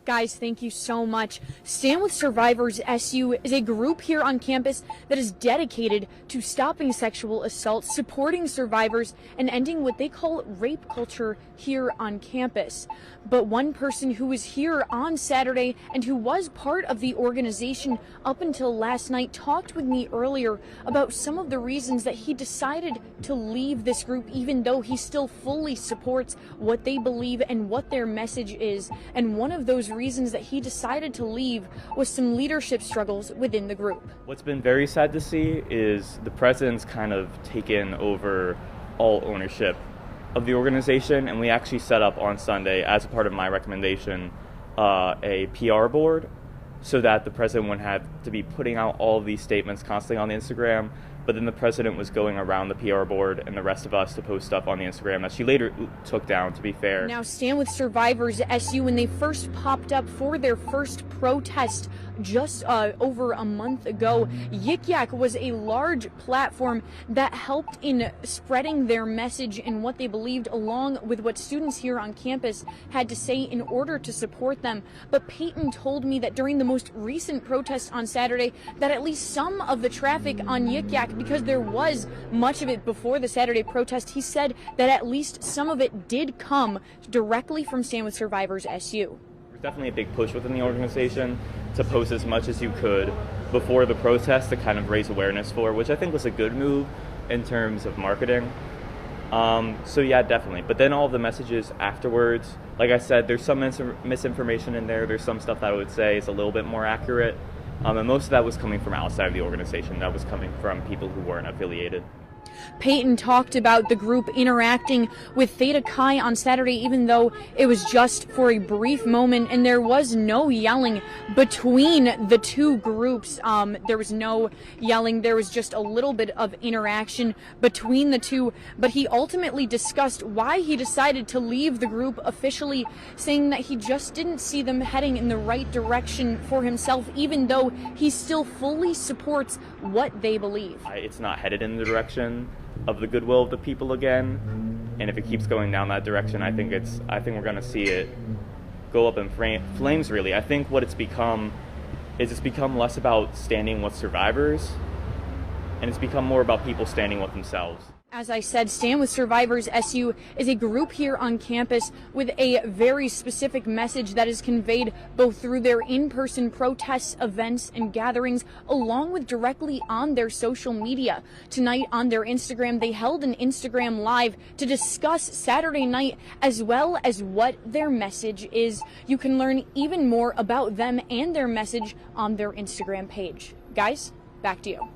Guys, thank you so much. Stand with Survivors SU is a group here on campus that is dedicated to stopping sexual assault, supporting survivors, and ending what they call rape culture here on campus. But one person who was here on Saturday and who was part of the organization up until last night talked with me earlier about some of the reasons that he decided to leave this group, even though he still fully supports what they believe and what their message is. And one of those reasons that he decided to leave was some leadership struggles within the group. What's been very sad to see is the president's kind of taken over all ownership of the organization, and we actually set up on Sunday, as a part of my recommendation, a PR board so that the president wouldn't have to be putting out all of these statements constantly on the Instagram. But then the president was going around the PR board and the rest of us to post stuff on the Instagram that she later took down, to be fair. Now, Stand with Survivors SU, when they first popped up for their first protest just over a month ago, Yik Yak was a large platform that helped in spreading their message and what they believed, along with what students here on campus had to say in order to support them. But Peyton told me that during the most recent protest on Saturday, that at least some of the traffic on Yik Yak, because there was much of it before the Saturday protest, he said that at least some of it did come directly from Stand with Survivors SU. There's definitely a big push within the organization to post as much as you could before the protest to kind of raise awareness for, which I think was a good move in terms of marketing. So yeah, definitely. But then all of the messages afterwards, like I said, there's some misinformation in there. There's some stuff that I would say is a little bit more accurate. And most of that was coming from outside of the organization. That was coming from people who weren't affiliated. Peyton talked about the group interacting with Theta Chi on Saturday, even though it was just for a brief moment, and there was no yelling between the two groups. There was no yelling. There was just a little bit of interaction between the two, but he ultimately discussed why he decided to leave the group officially, saying that he just didn't see them heading in the right direction for himself, even though he still fully supports what they believe. It's not headed in the direction of the goodwill of the people again, and if it keeps going down that direction, I think we're going to see it go up in flames. Really, I think what it's become is it's become less about standing with survivors, and it's become more about people standing with themselves. As I said, Stand with Survivors SU is a group here on campus with a very specific message that is conveyed both through their in-person protests, events, and gatherings, along with directly on their social media. Tonight on their Instagram, they held an Instagram Live to discuss Saturday night as well as what their message is. You can learn even more about them and their message on their Instagram page. Guys, back to you.